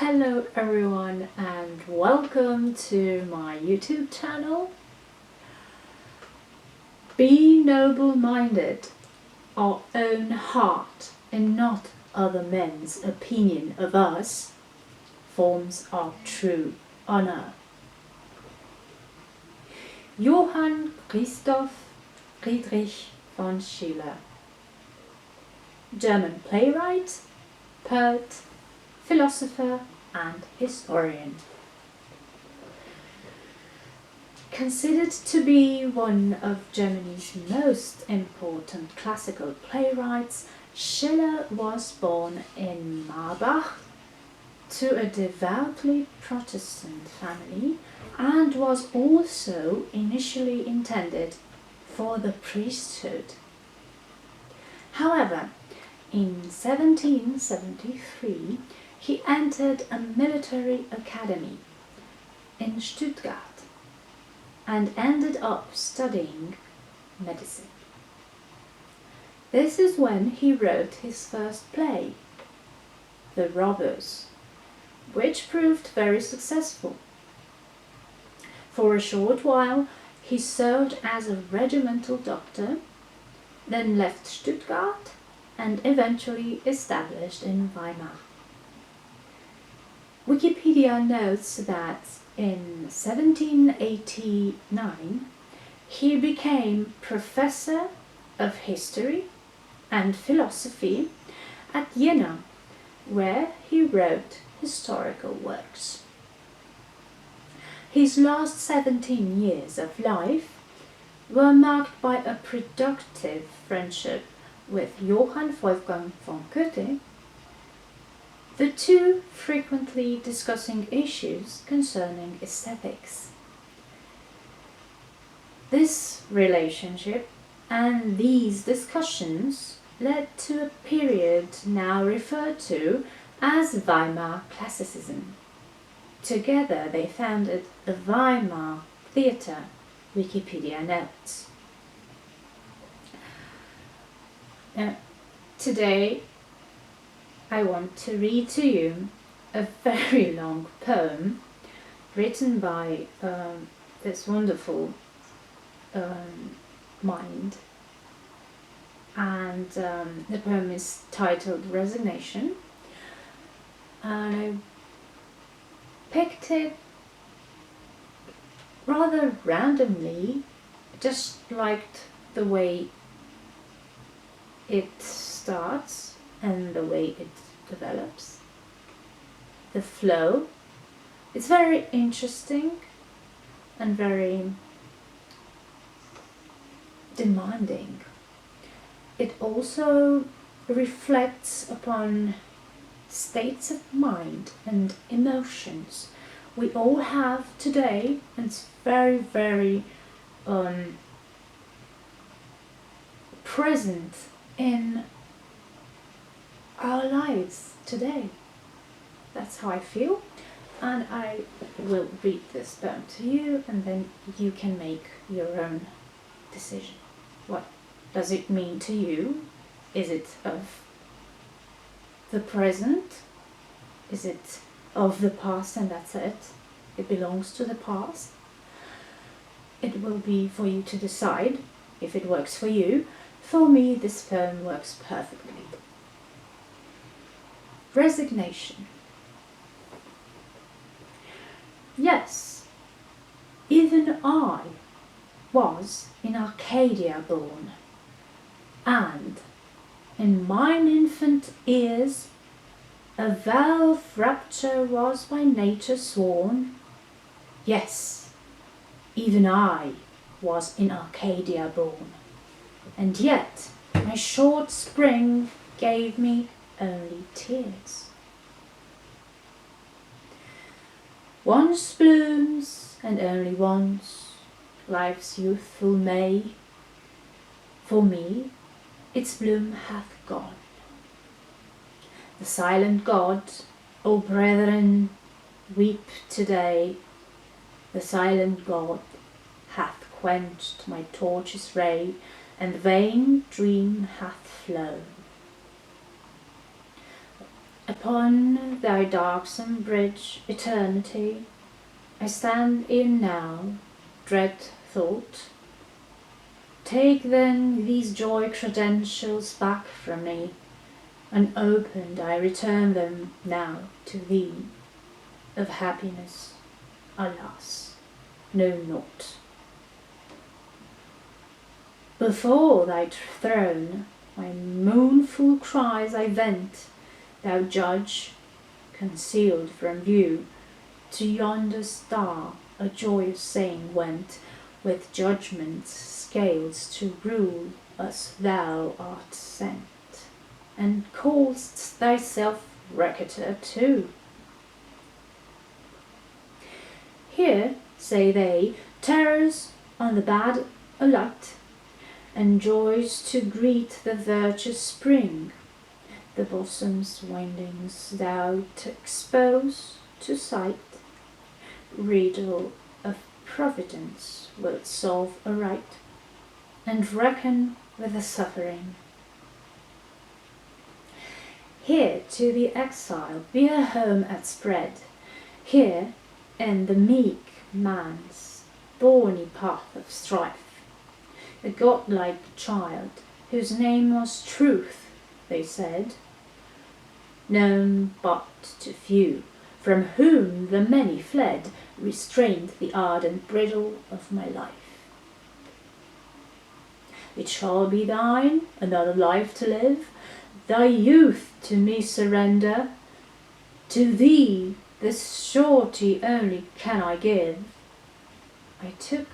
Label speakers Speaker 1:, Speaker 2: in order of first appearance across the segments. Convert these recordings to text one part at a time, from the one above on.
Speaker 1: Hello everyone and welcome to my YouTube channel. Be noble-minded, our own heart, and not other men's opinion of us, forms our true honor. Johann Christoph Friedrich von Schiller, German playwright, poet, philosopher and historian. Considered to be one of Germany's most important classical playwrights, Schiller was born in Marbach to a devoutly Protestant family and was also initially intended for the priesthood. However, in 1773, he entered a military academy in Stuttgart and ended up studying medicine. This is when he wrote his first play, The Robbers, which proved very successful. For a short while, he served as a regimental doctor, then left Stuttgart and eventually established in Weimar. Wikipedia notes that in 1789 he became professor of history and philosophy at Jena, where he wrote historical works. His last 17 years of life were marked by a productive friendship with Johann Wolfgang von Goethe, the two frequently discussing issues concerning aesthetics. This relationship and these discussions led to a period now referred to as Weimar Classicism. Together they founded the Weimar Theatre, Wikipedia notes. Today I want to read to you a very long poem written by this wonderful mind, and the poem is titled Resignation, and I picked it rather randomly. Just liked the way it starts and the way it develops, the flow. It's very interesting and very demanding. It also reflects upon states of mind and emotions we all have today, and it's very, very present in our lives today. That's how I feel, and I will read this poem to you, and then you can make your own decision. What does it mean to you? Is it of the present? Is it of the past and that's it? It belongs to the past. It will be for you to decide if it works for you. For me, this poem works perfectly. Resignation. Yes, even I was in Arcadia born, and in mine infant ears a vow of rapture was by nature sworn. Yes, even I was in Arcadia born, and yet my short spring gave me only tears. Once blooms, and only once, life's youthful May. For me, its bloom hath gone. The silent God, O brethren, weep today. The silent God hath quenched my torch's ray, and vain dream hath flown. Upon thy darksome bridge, eternity, I stand e'en now, dread thought. Take then these joy credentials back from me, unopened I return them now to thee. Of happiness, alas, know naught. Before thy throne my mournful cries I vent, thou judge, concealed from view. To yonder star a joyous saying went, with judgment's scales to rule us thou art sent, and call'st thyself Requiter too. Here, say they, terrors on the bad alight, and joys to greet the virtuous spring. The bosom's windings thou expose to sight, riddle of providence wilt solve aright, and reckon with the suffering. Here to the exile be a home at spread, here in the meek man's thorny path of strife, a godlike child whose name was Truth, they said, known but to few, from whom the many fled, restrained the ardent bridle of my life. It shall be thine another life to live, thy youth to me surrender, to thee this surety only can I give. I took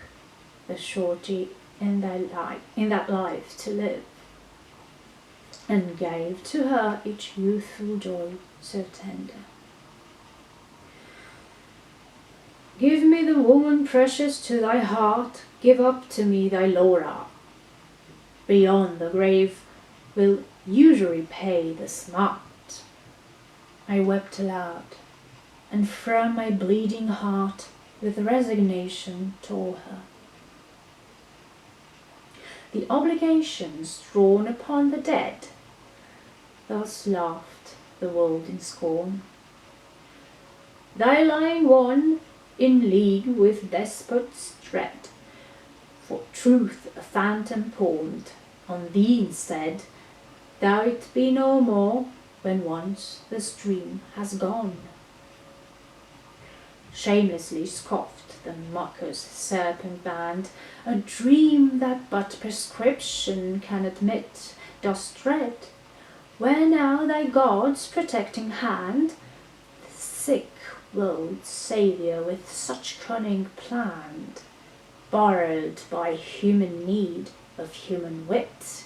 Speaker 1: the surety in that life to live, and gave to her each youthful joy so tender. Give me the woman precious to thy heart, give up to me thy Laura. Beyond the grave will usury pay the smart. I wept aloud, and from my bleeding heart with resignation tore her. The obligations drawn upon the dead, thus laughed the world in scorn. Thy lying one, in league with despots dread, for truth a phantom pawned on thee instead, thou it be no more when once the stream has gone. Shamelessly scoffed the mocker's serpent band, a dream that but prescription can admit, dost dread, where now thy God's protecting hand, the sick-willed Saviour with such cunning planned, borrowed by human need of human wit.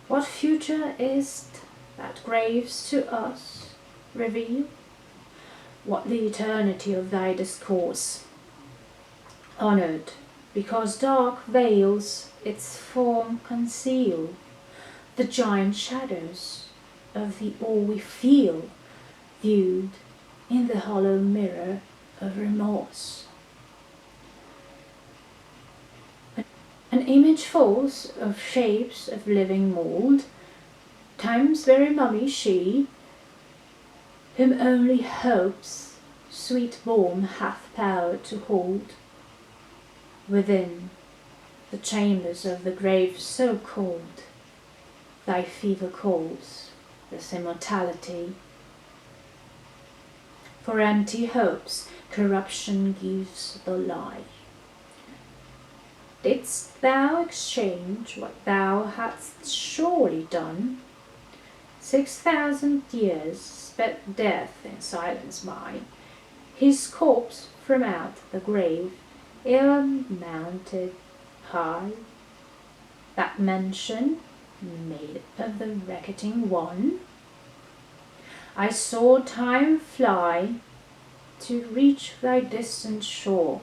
Speaker 1: What future is't that graves to us reveal? What the eternity of thy discourse? Honoured, because dark veils its form conceal, the giant shadows of the all we feel, viewed in the hollow mirror of remorse. An image false of shapes of living mould, time's very mummy she, whom only hope's sweet balm hath power to hold. Within the chambers of the grave so cold, thy fever calls this immortality. For empty hopes corruption gives the lie. Didst thou exchange what thou hadst surely done? 6,000 years sped death in silence by, his corpse from out the grave ere mounted high. That mention made of the reckoning one, I saw time fly to reach thy distant shore.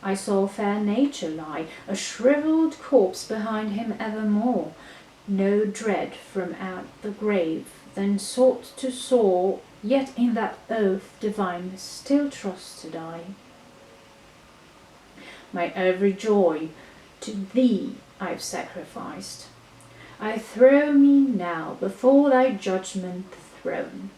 Speaker 1: I saw fair nature lie, a shrivelled corpse behind him evermore. No dread from out the grave then sought to soar, yet in that oath divine still trusted I. My every joy to thee I've sacrificed, I throw me now before thy judgment throne.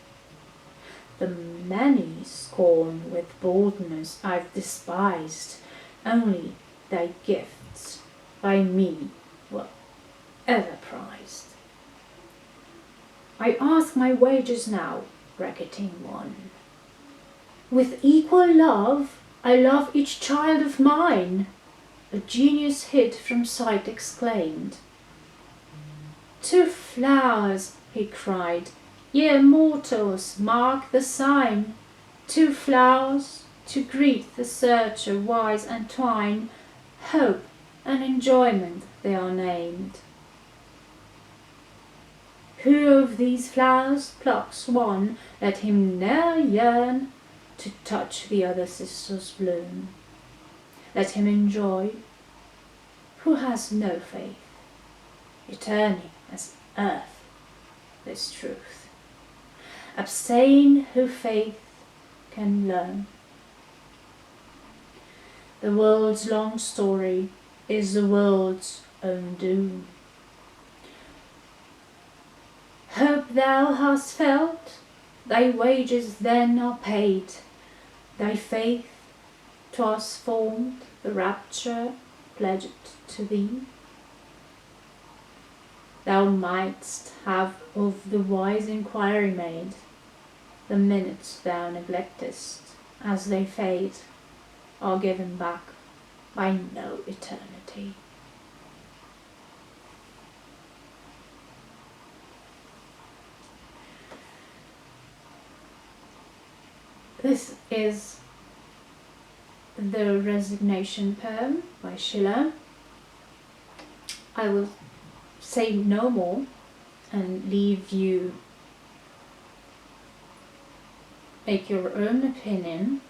Speaker 1: The many scorn with boldness I've despised, only thy gifts by me were ever prized. I ask my wages now, bracketing one. With equal love I love each child of mine, a genius hid from sight exclaimed. 2 flowers, he cried, ye mortals, mark the sign. 2 flowers to greet the searcher wise and twine, hope and enjoyment they are named. Who of these flowers plucks one, let him ne'er yearn to touch the other sister's bloom. Let him enjoy, who has no faith, returning as earth this truth. Abstain who faith can learn. The world's long story is the world's own doom. Hope thou hast felt, thy wages then are paid. Thy faith 'twas formed, the rapture pledged to thee. Thou mightst have of the wise inquiry made. The minutes thou neglectest, as they fade, are given back by no eternity. This is the Resignation poem by Schiller. I will say no more and leave you make your own opinion.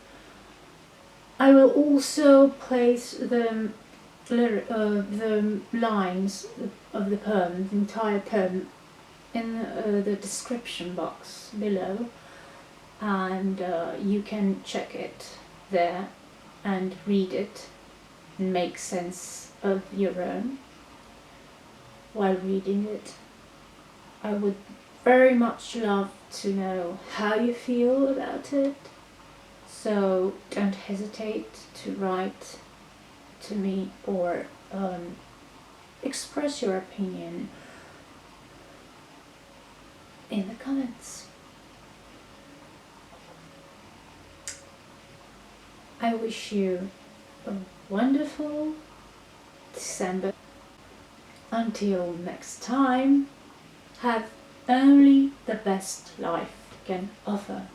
Speaker 1: I will also place the lines of the poem, the entire poem, in the description box below, and you can check it there and read it and make sense of your own while reading it. I would very much love to know how you feel about it, so don't hesitate to write to me or express your opinion in the comments. I wish you a wonderful December. Until next time, have only the best life can offer.